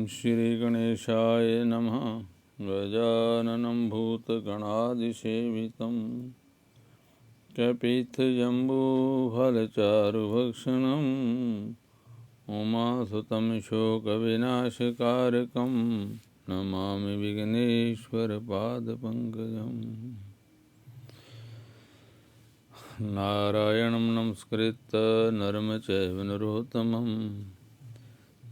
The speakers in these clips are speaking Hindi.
श्रीगणेशाय नमः। गजाननं भूतगणादिसेवितं कपित्थजम्बूफलचारुभक्षणम् उमासुतं शोकविनाशकारकं नमामि विघ्नेश्वरपादपङ्कजम्। नारायणं नमस्कृत्य नरं चैव नरोत्तमं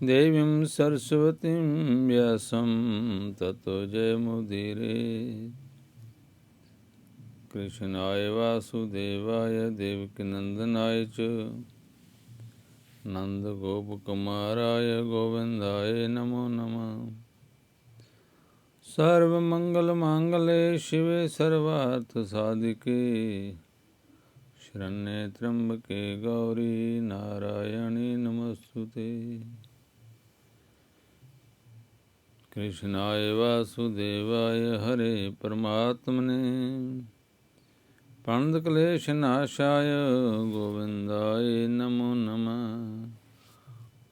देवीं सरस्वतीं व्यासं ततो जयमुदीरये। कृष्णाय वासुदेवाय देवकीनन्दनाय च नन्दगोपकुमाराय गोविन्दाय नमो नमः। सर्वमङ्गलमाङ्गल्ये शिवे सर्वार्थसाधिके शरण्ये त्र्यम्बके गौरी नारायणी नमोस्तुते। कृष्णाय वासुदेवाय हरे परमात्मने प्रणतक्लेशनाशाय गोविन्दाय नमो नमः।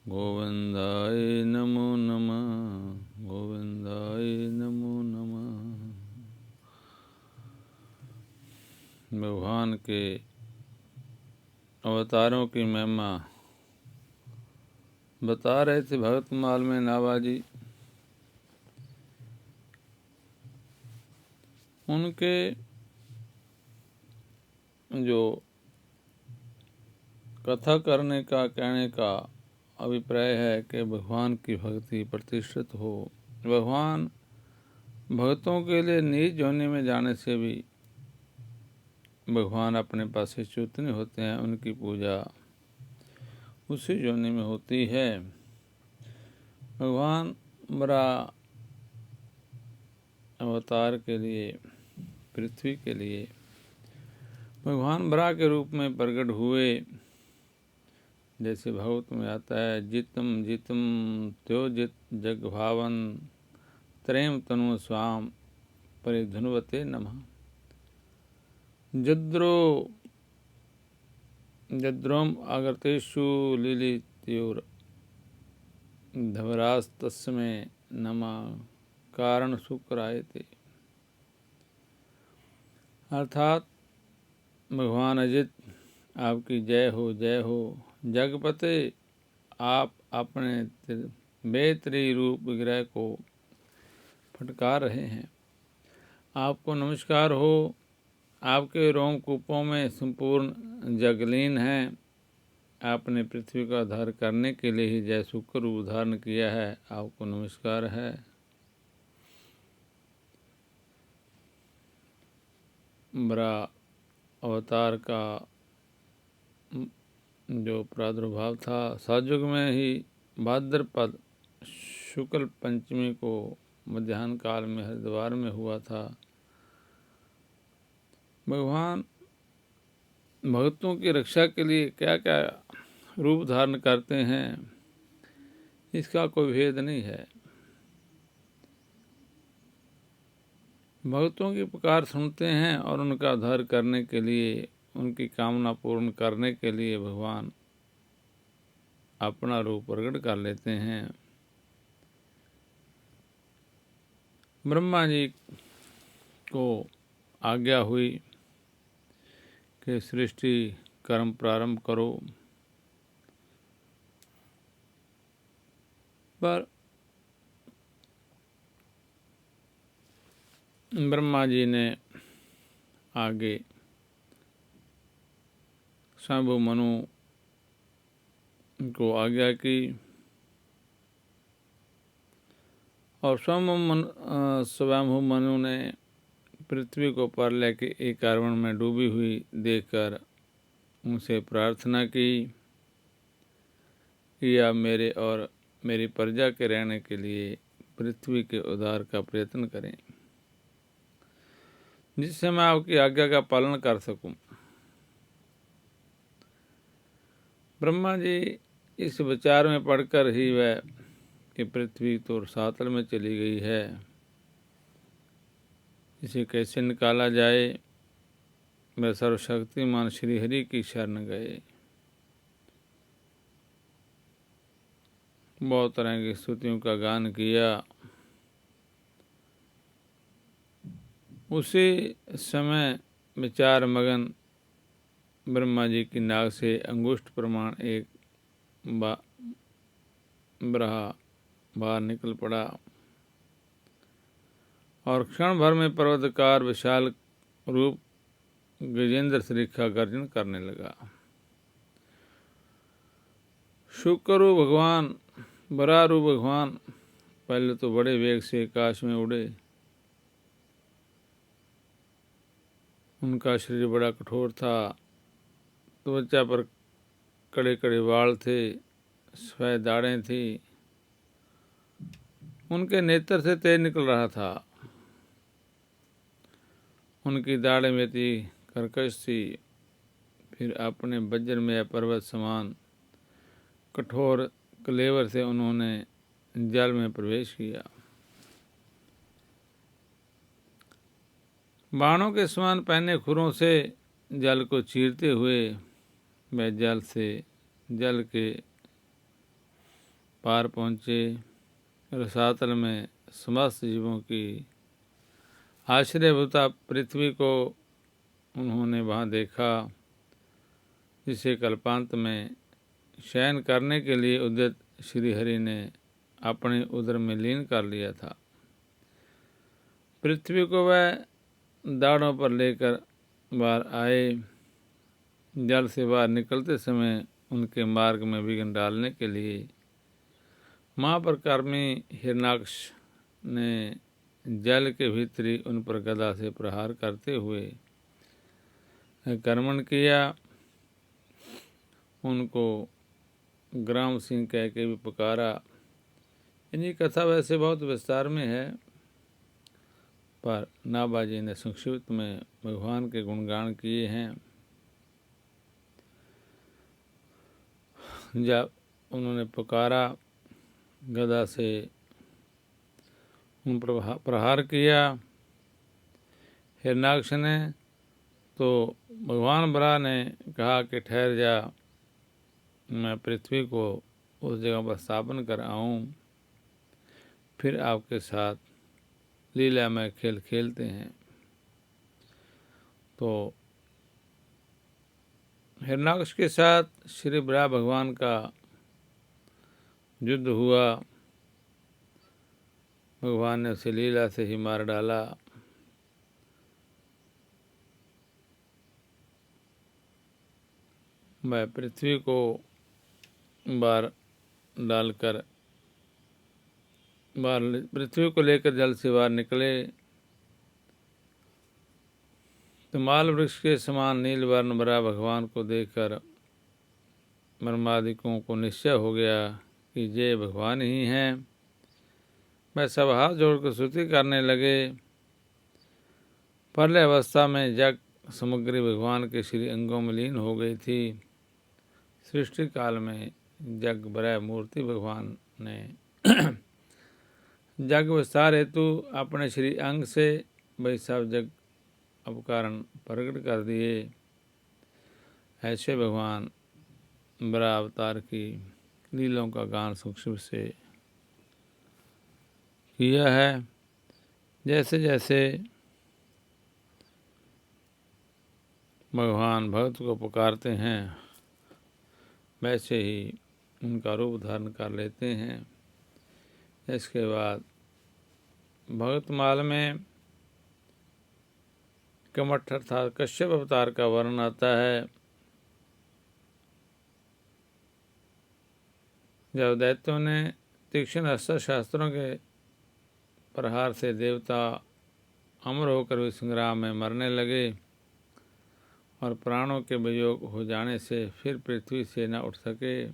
गोविन्दाय नमो नमः। गोविन्दाय नमो नमः। भगवान के अवतारों की महिमा बता रहे थे भगतमाल में नावाजी। उनके जो कथा करने का कहने का अभिप्राय है कि भगवान की भक्ति प्रतिष्ठित हो। भगवान भक्तों के लिए नीच योनि में जाने से भी भगवान अपने पास से च्युतनी होते हैं। उनकी पूजा उसी योनि में होती है। भगवान बड़ा अवतार के लिए पृथ्वी के लिए भगवान बरा के रूप में प्रकट हुए। जैसे भागवत में आता है, जितम जितम त्यो जित जग भावन त्रेम तनु स्वाम परिधुनवते नमः। जद्रो जद्रोम आगतेषु लीलित्योर धवरास तस्मै नमः कारण शुक्रायते। अर्थात भगवान अजित आपकी जय हो जय हो। जगपते आप अपने बेतरी रूप विग्रह को फटकार रहे हैं। आपको नमस्कार हो। आपके रोमकूपों में संपूर्ण जगलीन हैं। आपने पृथ्वी का उद्धार करने के लिए ही जय शुक्र रूप धारण किया है। आपको नमस्कार है। बड़ा अवतार का जो प्रादुर्भाव था सातयुग में ही भाद्रपद शुक्ल पंचमी को मध्याह्न काल में हरिद्वार में हुआ था। भगवान भक्तों की रक्षा के लिए क्या क्या रूप धारण करते हैं इसका कोई भेद नहीं है। भक्तों की पुकार सुनते हैं और उनका उद्धार करने के लिए, उनकी कामना पूर्ण करने के लिए भगवान अपना रूप प्रकट कर लेते हैं। ब्रह्मा जी को आज्ञा हुई कि सृष्टि कर्म प्रारंभ करो, पर ब्रह्मा जी ने आगे स्वयंभू मनु को आज्ञा की और स्वयंभू मनु ने पृथ्वी को प्रलय के एक कार्बन में डूबी हुई देखकर उनसे प्रार्थना की कि आप मेरे और मेरी प्रजा के रहने के लिए पृथ्वी के उद्धार का प्रयत्न करें, जिससे मैं आपकी आज्ञा का पालन कर सकूं। ब्रह्मा जी इस विचार में पढ़कर ही वह कि पृथ्वी तो रसातल में चली गई है, इसे कैसे निकाला जाए, वह सर्वशक्तिमान श्रीहरि की शरण गए। बहुत तरह की स्तुतियों का गान किया। उसी समय विचार मगन ब्रह्मा जी की नाक से अंगुष्ठ प्रमाण एक बरहा बाहर निकल पड़ा और क्षण भर में पर्वतकार विशाल रूप गजेंद्र श्रीखा गर्जन करने लगा। शुक्रु भगवान, बरारू भगवान पहले तो बड़े वेग से आकाश में उड़े। उनका शरीर बड़ा कठोर था, त्वचा पर कड़े कड़े वाल थे, सफेद दाढ़ें थी, उनके नेत्र से तेज निकल रहा था। उनकी दाढ़ें में थी कर्कश थी। फिर अपने वज्र में पर्वत समान कठोर कलेवर से उन्होंने जल में प्रवेश किया। बाणों के समान पहने खुरों से जल को चीरते हुए वह जल के पार पहुँचे। रसातल में समस्त जीवों की आश्रयभूता पृथ्वी को उन्होंने वहाँ देखा, जिसे कल्पांत में शयन करने के लिए उद्यत श्रीहरि ने अपने उदर में लीन कर लिया था। पृथ्वी को वह दाढ़ों पर लेकर बाहर आए। जल से बाहर निकलते समय उनके मार्ग में विघ्न डालने के लिए महापराक्रमी हिरणाक्ष ने जल के भीतरी उन पर गदा से प्रहार करते हुए कर्मण किया। उनको ग्राम सिंह कह के भी पुकारा। इनकी कथा वैसे बहुत विस्तार में है, पर नाभाजी ने संक्षिप्त में भगवान के गुणगान किए हैं। जब उन्होंने पुकारा, गदा से उन पर प्रहार किया हिरणाक्ष ने, तो भगवान बराह ने कहा कि ठहर जा, मैं पृथ्वी को उस जगह पर स्थापन कर आऊँ, फिर आपके साथ लीला में खेल खेलते हैं। तो हिरणाक्ष के साथ श्री बराह भगवान का युद्ध हुआ। भगवान ने उसे लीला से ही मार डाला। वह पृथ्वी को बाहर डालकर पृथ्वी को लेकर जल से बाहर निकले तो माल वृक्ष के समान नील वर्ण बराह भगवान को देखकर ब्रह्मादिकों को निश्चय हो गया कि ये भगवान ही हैं। वह सब हाथ जोड़कर स्तुति करने लगे। प्रलय अवस्था में जग सामग्री भगवान के श्री अंगों में लीन हो गई थी। सृष्टि काल में जग बराह मूर्ति भगवान ने जग विस्तार हेतु अपने श्री अंग से वही सब जग अपकारण प्रकट कर दिए। ऐसे भगवान बराह अवतार की लीलों का गान सूक्ष्म से किया है। जैसे जैसे भगवान भक्त को पुकारते हैं, वैसे ही उनका रूप धारण कर लेते हैं। इसके बाद भगतमाल में कमठ अर्थात कश्यप अवतार का वर्णन आता है। जब दैत्यों ने तीक्ष्ण अस्त्र शास्त्रों के प्रहार से देवता अमर होकर भी संग्राम में मरने लगे और प्राणों के वियोग हो जाने से फिर पृथ्वी से न उठ सके,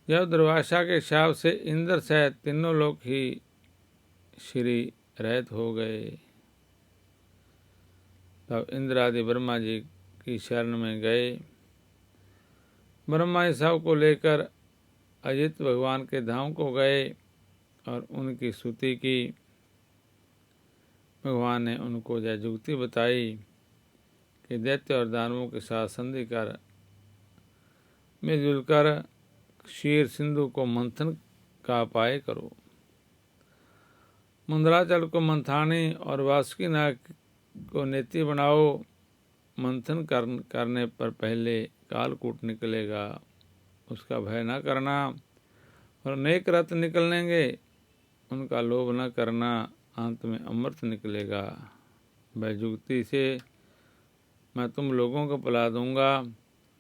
जब दुर्वासा के शाप से इंद्र सहित तीनों लोग ही श्री रहित हो गए, तब इंद्र आदि ब्रह्मा जी की शरण में गए। ब्रह्मा जी सब को लेकर अजित भगवान के धाम को गए और उनकी स्तुति की। भगवान ने उनको यह जुक्ति बताई कि दैत्य और दानवों के साथ संधि कर मिलजुल कर क्षीर सिंधु को मंथन का उपाय करो। मुंद्राचल को मंथानी और वासुकी नाग को नेति बनाओ। मंथन करने पर पहले कालकूट निकलेगा, उसका भय न करना, और अनेक रत्न निकलेंगे, उनका लोभ न करना, अंत में अमृत निकलेगा। वह जुगती से मैं तुम लोगों को पिला दूंगा।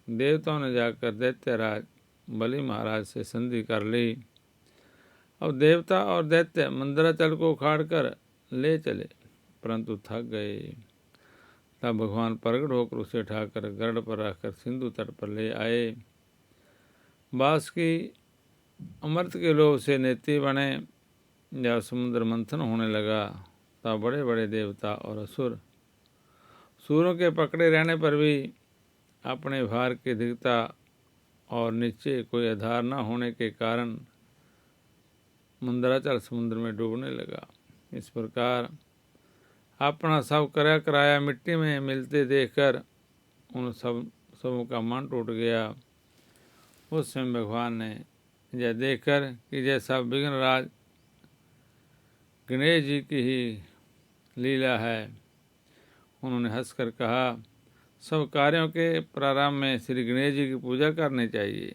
देवताओं ने जाकर दैत्यराज बलि महाराज से संधि कर ली। अब देवता और दैत्य मंदराचल को उखाड़ कर ले चले, परंतु थक गए। तब भगवान प्रकट होकर उसे उठाकर गरुड़ पर रखकर सिंधु तट पर ले आए। बासुकी अमृत के लोभ से नेति बने। जब समुद्र मंथन होने लगा तब बड़े बड़े देवता और असुर सूरों के पकड़े रहने पर भी अपने भार की अधिकता और नीचे कोई आधार न होने के कारण मंदराचल समुद्र में डूबने लगा। इस प्रकार अपना सब कराया मिट्टी में मिलते देखकर उन सबों का मन टूट गया। उस समय भगवान ने यह देखकर कि जैसा विघ्नराज गणेश जी की ही लीला है, उन्होंने हंसकर कहा, सब कार्यों के प्रारंभ में श्री गणेश जी की पूजा करनी चाहिए।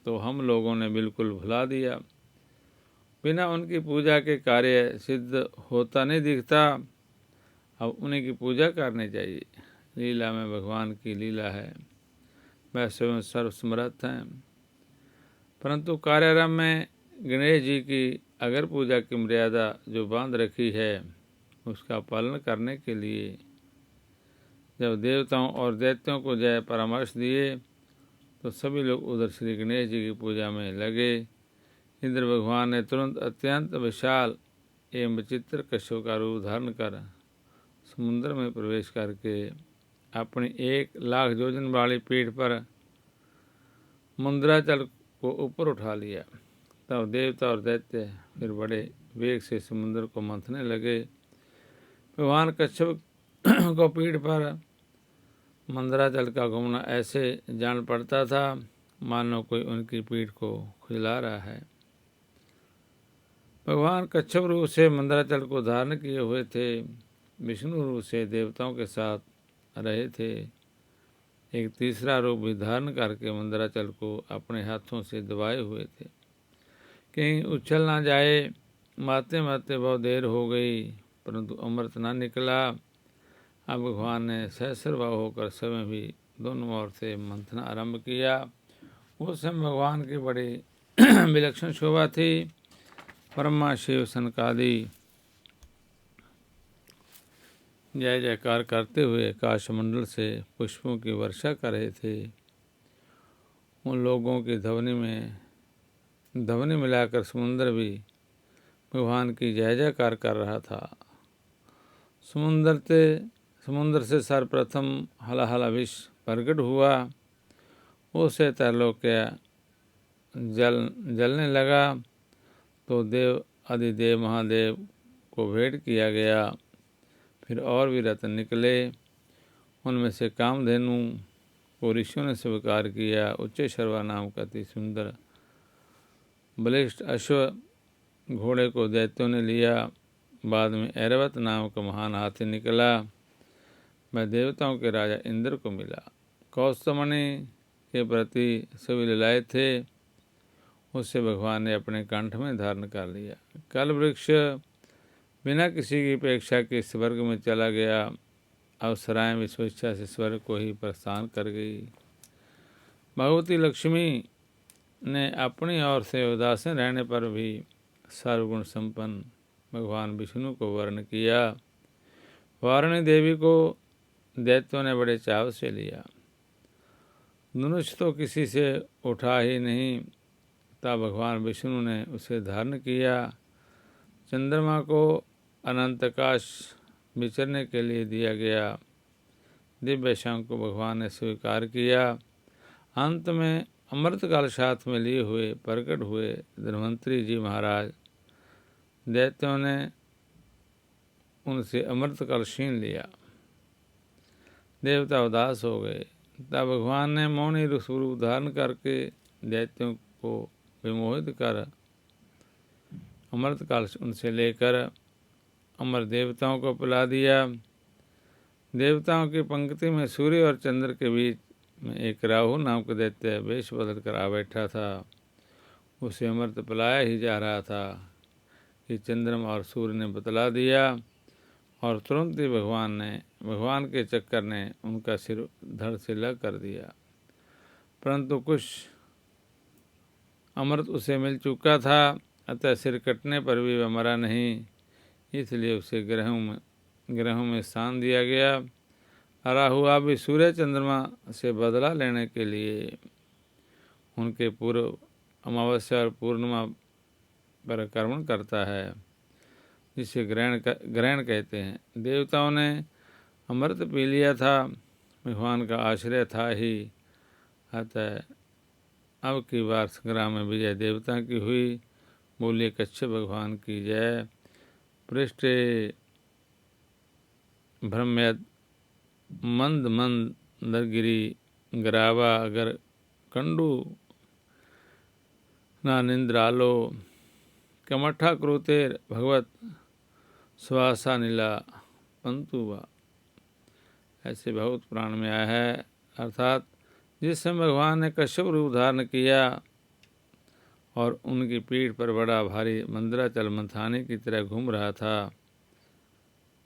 तो हम लोगों ने बिल्कुल भुला दिया। बिना उनकी पूजा के कार्य सिद्ध होता नहीं दिखता। अब उन्हीं की पूजा करनी चाहिए। लीला में भगवान की लीला है, वह स्वयं सर्वसमर्थ हैं, परंतु कार्यारंभ में गणेश जी की अगर पूजा की मर्यादा जो बांध रखी है उसका पालन करने के लिए जब देवताओं और दैत्यों को जय परामर्श दिए तो सभी लोग उधर श्री गणेश जी की पूजा में लगे। इंद्र भगवान ने तुरंत अत्यंत विशाल एवं विचित्र कश्यप का रूप धारण कर समुद्र में प्रवेश करके अपनी 1,00,000 योजन वाली पीठ पर मंदराचल को ऊपर उठा लिया। तब देवता और दैत्य फिर बड़े वेग से समुद्र को मंथने लगे। भगवान कश्यप को पीठ पर मंदराचल का घूमना ऐसे जान पड़ता था मानो कोई उनकी पीठ को खुजला रहा है। भगवान कच्छप रूप से मंदराचल को धारण किए हुए थे। विष्णु रूप से देवताओं के साथ रहे थे। एक तीसरा रूप भी धारण करके मंदराचल को अपने हाथों से दबाए हुए थे। कहीं उछल ना जाए। मारते मारते बहुत देर हो गई परंतु अमृत ना निकला। अब भगवान ने सहस्रभाव होकर समय भी दोनों ओर से मंथन आरंभ किया। उस समय भगवान की बड़ी विलक्षण शोभा थी। ब्रह्मा शिव सनकादि जय जयकार करते हुए आकाशमंडल से पुष्पों की वर्षा कर रहे थे। उन लोगों की ध्वनि मिलाकर समुद्र भी भगवान की जय जयकार कर रहा था। समुद्र से सर्वप्रथम हलाहला विष प्रकट हुआ। उसे त्रैलोक्य जलने लगा तो देव अधिदेव महादेव को भेंट किया गया। फिर और भी रत्न निकले। उनमें से कामधेनु को ऋषियों ने स्वीकार किया। उच्चैश्रवा नाम का अति सुंदर बलिष्ठ अश्व घोड़े को दैत्यों ने लिया। बाद में ऐरावत नाम का महान हाथी निकला। वह देवताओं के राजा इंद्र को मिला। कौस्तुभमणि के प्रति सभी लीलाए थे। उससे भगवान ने अपने कंठ में धारण कर लिया। कल वृक्ष बिना किसी की अपेक्षा के स्वर्ग में चला गया। अवसराएं भी स्वेच्छा से स्वर्ग को ही प्रस्थान कर गई। भगवती लक्ष्मी ने अपनी ओर से उदासीन रहने पर भी सर्वगुण संपन्न भगवान विष्णु को वर्ण किया। वारुणी देवी को दैत्यों ने बड़े चाव से लिया। धनुष तो किसी से उठा ही नहीं। तब भगवान विष्णु ने उसे धारण किया। चंद्रमा को अनंतकाश विचरने के लिए दिया गया। दिव्य शंख को भगवान ने स्वीकार किया। अंत में अमृतकाल साथ में लिए हुए प्रकट हुए धन्वंतरी जी महाराज। दैत्यों ने उनसे अमृतकाल छीन लिया। देवता उदास हो गए। तब भगवान ने मौनी स्वरूप धारण करके दैत्यों को विमोहित कर अमृतकाल उनसे लेकर अमर देवताओं को पिला दिया। देवताओं की पंक्ति में सूर्य और चंद्र के बीच में एक राहु नाम का दैत्य वेश बदल कर आ बैठा था। उसे अमृत पिलाया ही जा रहा था कि चंद्रमा और सूर्य ने बतला दिया और तुरंत ही भगवान के चक्कर ने उनका सिर धड़ से अलग कर दिया। परंतु कुछ अमृत उसे मिल चुका था, अतः सिर कटने पर भी वह मरा नहीं, इसलिए उसे ग्रहों में स्थान दिया गया। राहु भी सूर्य चंद्रमा से बदला लेने के लिए उनके पूर्व अमावस्या और पूर्णिमा पर कर्मण करता है, जिसे ग्रहण कहते हैं। देवताओं ने अमृत पी लिया था, भगवान का आश्रय था ही, अतः अब की बार संग्राम में विजय देवता की हुई। बोलिए कच्छप भगवान की जय। पृष्ठे ब्रह्मयद मंद गिरी ग्रावा अगर कंडू नानिंद्रालो कमठा क्रोतेर भगवत स्वासा नीला पंतुवा। ऐसे बहुत पुराण में आया है। अर्थात जिस समय भगवान ने कश्यप रूप धारण किया और उनकी पीठ पर बड़ा भारी मंदराचल मंथाने की तरह घूम रहा था,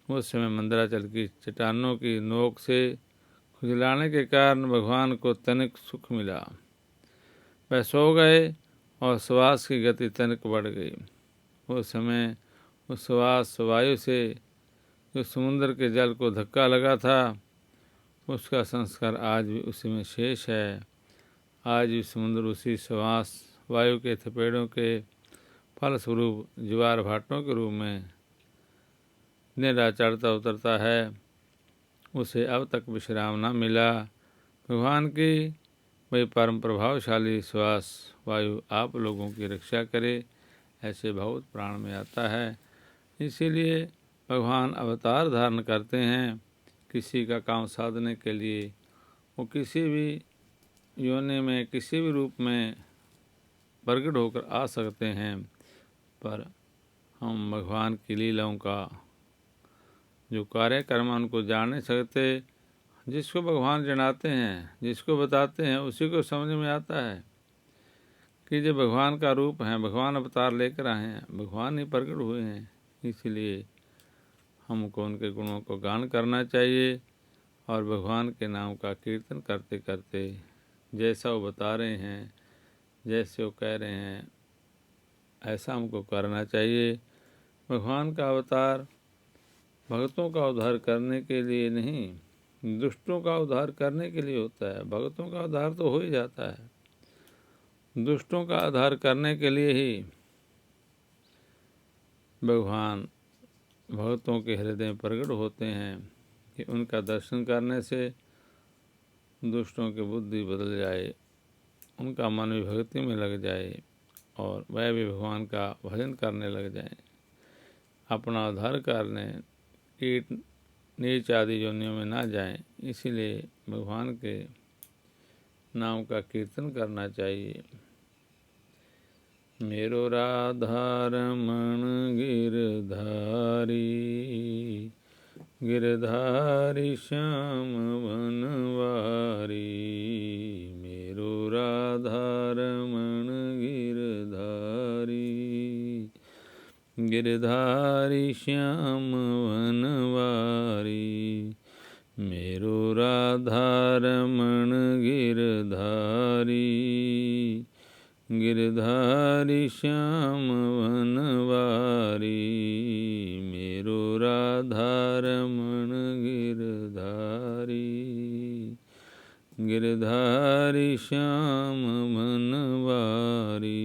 उस समय मंदराचल की चट्टानों की नोक से खुजलाने के कारण भगवान को तनिक सुख मिला। वह सो गए और श्वास की गति तनिक बढ़ गई। उस समय उस श्वास वायु से जो समुद्र के जल को धक्का लगा था, उसका संस्कार आज भी उसी में शेष है। आज भी समुद्र उसी श्वास वायु के थपेड़ों के फलस्वरूप ज्वार भाटों के रूप में दिन रात चढ़ता उतरता है। उसे अब तक विश्राम न मिला। भगवान की वही परम प्रभावशाली श्वास वायु आप लोगों की रक्षा करे, ऐसे बहुत प्राण में आता है। इसीलिए भगवान अवतार धारण करते हैं किसी का काम साधने के लिए। वो किसी भी योनि में किसी भी रूप में प्रकट होकर आ सकते हैं, पर हम भगवान की लीलाओं का जो कार्यक्रम उनको जान नहीं सकते। जिसको भगवान जनाते हैं, जिसको बताते हैं, उसी को समझ में आता है कि जो भगवान का रूप है, भगवान अवतार लेकर आए हैं, भगवान ही प्रकट हुए हैं। इसलिए हमको उनके गुणों को गान करना चाहिए और भगवान के नाम का कीर्तन करते करते जैसा वो बता रहे हैं, जैसे वो कह रहे हैं, ऐसा हमको करना चाहिए। भगवान का अवतार भक्तों का उद्धार करने के लिए नहीं, दुष्टों का उद्धार करने के लिए होता है। भक्तों का उद्धार तो हो ही जाता है, दुष्टों का उद्धार करने के लिए ही भगवान भक्तों के हृदय में प्रकट होते हैं कि उनका दर्शन करने से दुष्टों की बुद्धि बदल जाए, उनका मन भी भक्ति में लग जाए और वह भी भगवान का भजन करने लग जाए, अपना उद्धार करने कीट नीच आदि योनियों में ना जाएं। इसीलिए भगवान के नाम का कीर्तन करना चाहिए। मेरो राधा रमण गिरधारी, गिरधारी श्याम बनवारी। मेरो राधा रमण गिरधारी, गिरधारी श्याम बनवारी। मेरो राधा रमण गिरधारी, गिरधारी श्याम बनवारी। मेरो राधा रमण गिरधारी, गिरधारी श्याम बनवारी।